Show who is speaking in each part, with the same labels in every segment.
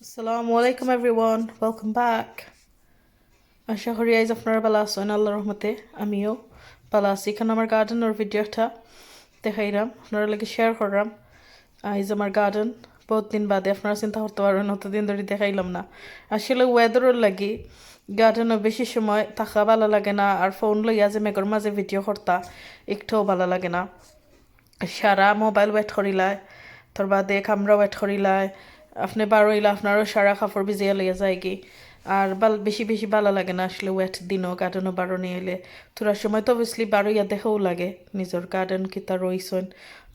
Speaker 1: Assalamu alaikum everyone. Welcome back. আশা করি আজ আপনারা ভালো আছেন আল্লাহর রহমতে আমিও ভালো আছি এখানে আমার গার্ডেনের ভিডিওটা দেখাইলাম আপনারা লাগে শেয়ার করলাম আজ আমার গার্ডেন বহুত দিন বাদে আপনারা চিন্তা করতে পারবেন অতদিন ধরে দেখাইলাম না আসলে ওয়েদারের লাগি গার্ডেনও বেশি সময় থাকা ভালো লাগে না আর ফোন লইয়া যে মেঘর মাঝে ভিডিও করতা একটুও ভালো লাগে না সারা মোবাইল ওয়েট করিলায় তোর বাদে কামরা ওয়েট করিলায় আপনি বারোইলা আপনারও সারা কাপড় ভিজিয়া লইয়া যায় কি আর বেশি বেশি ভালো লাগে না আসলে ওয়েট দিনও গার্ডেনও বারো নিয়ে এলে তোরা সময় তো অবভিয়াসলি বারোইয়া দেখাও লাগে নিজের গার্ডেন কিতা রইছেন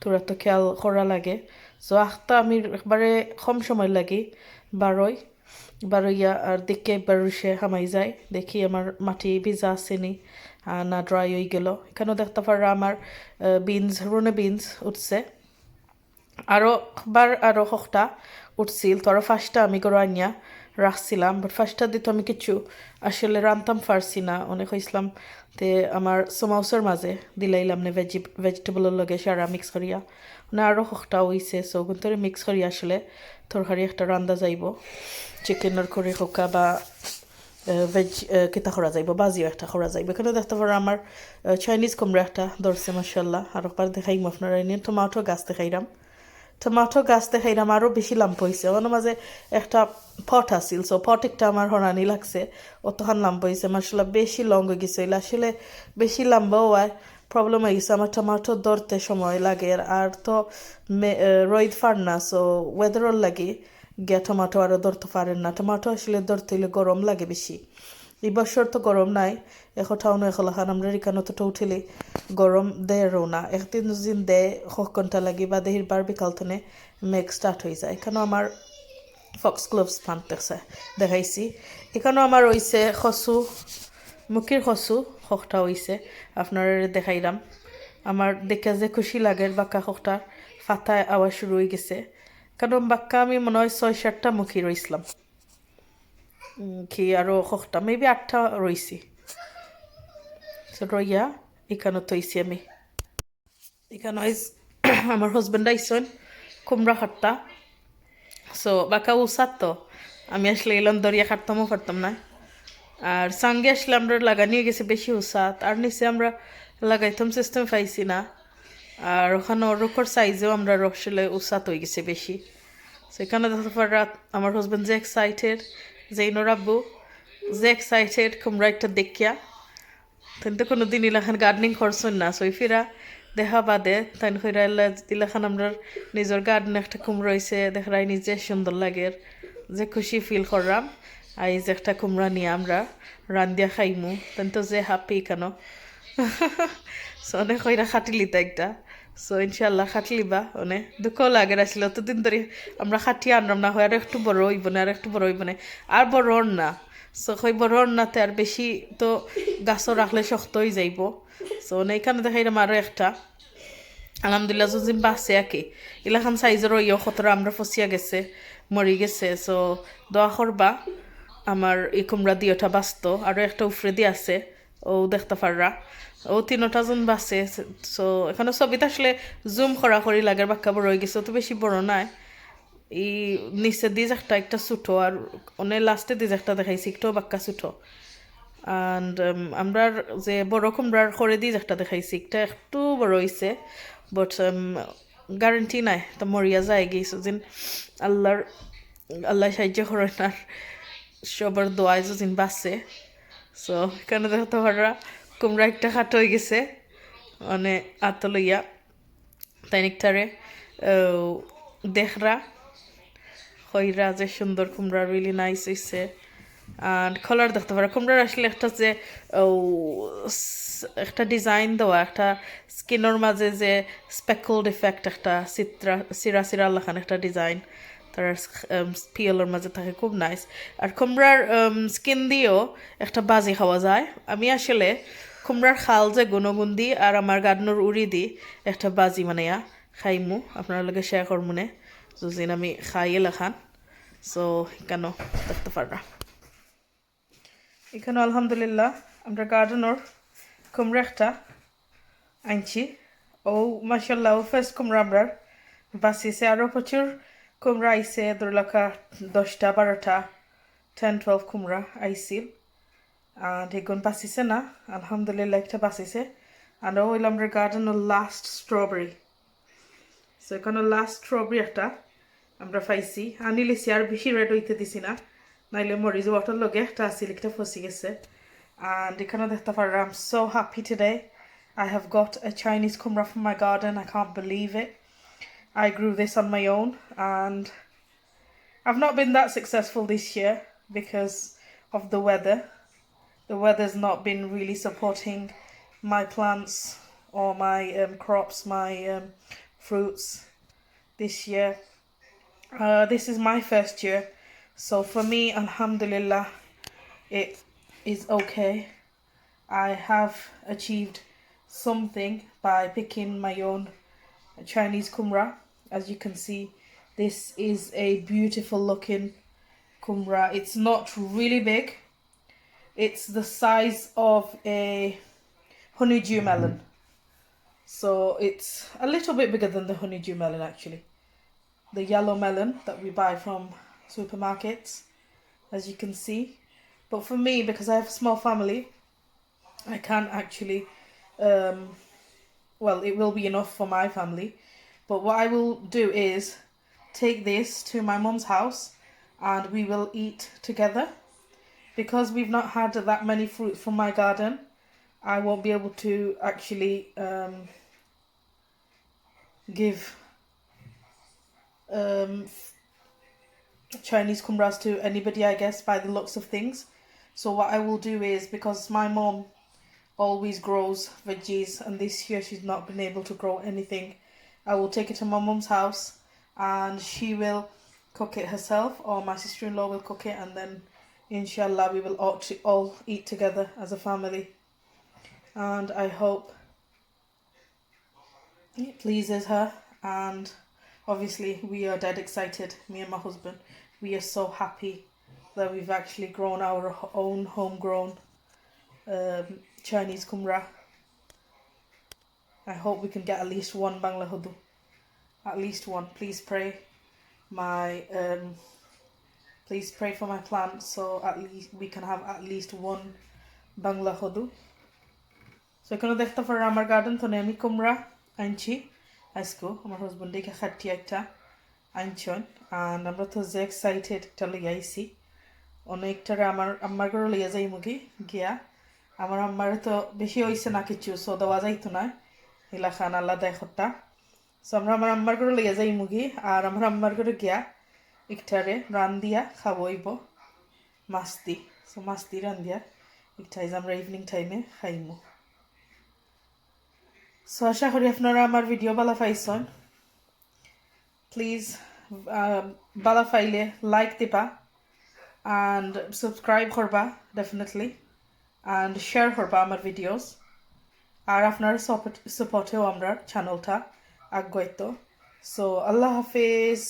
Speaker 1: তোরা তো খেয়াল করা লাগে সো আখটা আমি একবারে কম সময় লাগি বারোই বারোইয়া আর দেখে একবার সে হামাই যায় দেখি আমার মাটি ভিজা আসেনি না ড্রাই হয়ে গেল এখানেও দেখতে পারা আমার বিনস রোনে বিনস উঠছে আরও সপ্তাহ উঠছিল তো আরও ফার্স্টটা আমি করে আনিয়া রাখছিলাম বাট ফার্স্টটা দিতে আমি কিছু আসলে রান্তাম পারছি না অনেক হয়েছিলাম তে আমার সোমাউসের মাঝে দিলাইলাম না ভেজিটেবলের লগে সারা মিক্স করিয়া মানে আরও সপ্তাহ হয়েছে সো কিন্তু মিক্স করিয়া আসলে তরকারি একটা রান্দা যাইব চিকেনের করে হোকা বা ভেজ কিতা করা যাইব বাজিও একটা করা যাইব এখানে দেখতে পারো আমার চাইনিজ কুমড়া একটা ধরছে মাসাল্লাহ আর একবার দেখাইম আপনারা এনে টমাটো গাছ দেখাইলাম টমাটো গাছ দেখাইলাম আরও বেশি লাম্প হয়েছে ওর মাঝে একটা ফট আসিল সো ফট একটা আমার হরানি লাগছে অতখান লাম্প হয়েছে মাসাল্লাহ বেশি লং হয়ে গেছে আসলে বেশি লাম্বাও হয় প্রবলেম হয়ে গেছে আমার টমাটো ধরতে সময় লাগে আর তো রোদ ফার না সো ওয়েদারের লাগে গিয়া টমাটো আরও ধরতে পারেন না টমাটো আসলে ধরতে হলে গরম লাগে বেশি এই বছর তো গরম নাই এখটাও নয় এখলাখান আমরা রিকানো তো উঠিলে গরম দেয়ও না একদিন দুদিন দেয় শ ঘন্টা লাগি বা দেহির বার বিকাল থনে মেঘ স্টার্ট হয়ে যায় এখানেও আমার ফক্স গ্লোভস বানতেছে দেখাইছি এখানেও আমার হয়েছে খসু মুখির খসু শখটা হয়েছে আপনার দেখাইলাম আমার দেখে যে খুশি লাগে বাক্কা শখটা ফাটায় আওয়াজ শুরু হয়ে গেছে কারণ বাক্কা আমি মনে হয় 6-7টা মুখী রইছিলাম কি আরও শখটা মেবি 8টা রইছি রইয়া এখানে থইছি আমি এখানে আমার হাজব্যান্ড আইসন কুমড়া খাট্টা সো বাঁকা উসাত তো আমি আসলে এলাম দরিয়া কাটতামও পারতাম না আর সঙ্গে আসলে আমরা লাগানিয়ে গেছে বেশি উসাত আর নিচে আমরা লাগাইতাম সিস্টেম পাইছি না আর ওখানে রুখর সাইজেও আমরা আসলে উসাত হয়ে গেছে বেশি সেখানে দেখতে পারা আমার হাজব্যান্ড যে এক্সাইটেড যে ইনোর আব্বু যে এক্সাইটেড কুমড়া একটা দেখিয়া তো কোনো দিন ইলাখান গার্ডেনিং করছেন না সই ফিরা দেখা বাদে তাই হইরা ইলাখান আমরা নিজের গার্ডেন একটা কুমড়ো হয়েছে দেখাই নিজে সুন্দর লাগে যে খুশি ফিল করলাম আর এই যে একটা কুমড়া নিয়ে আমরা রান্দিয়া খাইমু তেন তো যে হ্যাপি কেন সো অনেক হইরা খাটিলিতা একটা সো ইনশাল্লাহ খাটলিবা অনেক দুঃখও লাগে আসলে অতদিন ধরে আমরা খাটিয়ে আনলাম না হয় আর একটু বড় হইব না আর একটু বড় হইব না আর বড় না সো হইব নাতে আর বেশি তো গাছও রাখলে শক্ত হয়ে যাইব সো এইখানে দেখাইলাম আরও একটা আলহামদুলিল্লাহ যদি বাঁচে আঁকি এলাখান সাইজেরও ইয়ে কতটা আমরা ফসিয়া গেছে মরি গেছে সো দোয়া করবা আমার এই কুমড়া দিয়েটা বাঁচত আরও একটা উফরে দিয়ে আছে ও দেখতে পাররা ও 3টা জন বাঁচে সো এখানে ছবিটা আসলে জুম করা করি লাগে বাক্কা বড় হয়ে গেছে তো বেশি বড় নাই এই নিচে দিয়ে একটা ছোটো আর অনেক লাস্টে দিয়ে একটা দেখাইছি একটাও বাক্কা ছোটো অ্যান্ড আমরা যে বড় কুমড়ার করে দিয়ে একটা দেখাইছি একটা একটু বড় হয়েছে বাট গ্যারেন্টি নাই তো মরিয়া যায় গিয়েছে যেন আল্লাহ সাহায্য করেন আর সবার দোয়ায় যেন বাঁচে সো এখানে দেখতে পারা কুমড়া একটা খাটো হয়ে গেছে মানে আত লইয়া তাই একটারে দেখরা হইরা যে সুন্দর কুমড়া রিলি নাইস হয়েছে আর কালার দেখতে পারো কুমড়ার আসলে একটা যে একটা ডিজাইন দেওয়া একটা স্কিনের মাঝে যে স্পেকলড ইফেক্ট একটা সিরা সিরা লাখান একটা ডিজাইন তার পিওলের মাঝে থাকে খুব নাইস আর কুমড়ার স্কিন দিয়েও একটা বাজি খাওয়া যায় আমি আসলে কুমড়ার খাল যে গুণগুণ দিই আর আমার গার্ডেনের উড়ি দিই একটা বাজি মানে খাইমু আপনার লগে শেয়ার করমুনে যদি আমি খাইয়ে লেখান সো কেন দেখতে পাররা এখানে আলহামদুলিল্লাহ আমরা গার্ডেনের কুমড়া একটা আনছি ও মাসাল্লাহ ও ফার্স্ট কুমড়া আমরা বাঁচিয়েছে আরও প্রচুর কুমড়া আইছে ধরলাকা 10টা 12টা 10-12 কুমড়া আইছিল and এগুন পাচিছে না আলহামদুলিল্লাহ একটা পাচিছে and ওইল আমরা গার্ডেনের লাস্ট স্ট্রবেরি সো এখানে লাস্ট স্ট্রবেরি একটা আমরা পাইছি আনি লিছি আর বেশি রেড হইতে দিছি না নাইলে মরিচ ওয়াটার লগে একটা আসিল একটা ফসি গেছে and এখানে দেখতে পারলাম I'm so happy today I have got a Chinese kumra from my garden. I can't believe it. I grew this on my own and I've not been that successful this year because of the weather. The weather's not been really supporting my plants or my crops, my fruits this year. This is my first year. So for me, alhamdulillah, it is okay. I have achieved something by picking my own Chinese kumra. As you can see, this is a beautiful looking kumra. It's not really big. It's the size of a honeydew melon. So it's a little bit bigger than the honeydew melon actually. The yellow melon that we buy from supermarkets, as you can see. But for me, because I have a small family, I can't actually, well, it will be enough for my family. But what I will do is take this to my mum's house and we will eat together. Because we've not had that many fruits from my garden, I won't be able to actually give Chinese kumras to anybody, I guess, by the looks of things. So what I will do is, because my mom always grows veggies and this year she's not been able to grow anything, I will take it to my mum's house and she will cook it herself, or my sister-in-law will cook it, and then inshallah we will all eat together as a family. And I hope it pleases her, and obviously we are dead excited, me and my husband. We are so happy that we've actually grown our own homegrown Chinese kumra. I hope we can get at least one Bangla Hudu. At least one. Please pray for my plants so at least we can have at least one Bangla Hudu. So এখানে দেখতে পারো আমার garden তো আমি কুমড়া আনছি আজকে আমার হাজবেন্ড দেখে খাটি একটা আনছেন and আমরা তো যে এক্সাইটেড একটা লই আইছি অনেকটারে আমার আম্মার ঘরে লইয়া যাই মুগি গিয়া আমার আম্মার তো বেশি হইছে না কিছু সো দেওয়া যাইতো না এলা খান আল্লাহ দেখতা সো আমরা আমার আম্মার ঘরে লইয়া যাই মুগি আর আমার আম্মার ঘরে গিয়া একটারে রান দিয়া খাবইব মাস্তি সো মাস্তি রান দিয়া একটাই আমরা ইভিনিং টাইমে খাইমু সো আশা করি আপনারা আমার ভিডিও ভালো পাইছেন প্লিজ ভালো পাইলে লাইক দিবা and subscribe করবা definitely and share করবা আমার ভিডিওস আর আপনার সাপোর্টেও আমরা চ্যানেলটা আগাইতো সো আল্লাহ হাফেজ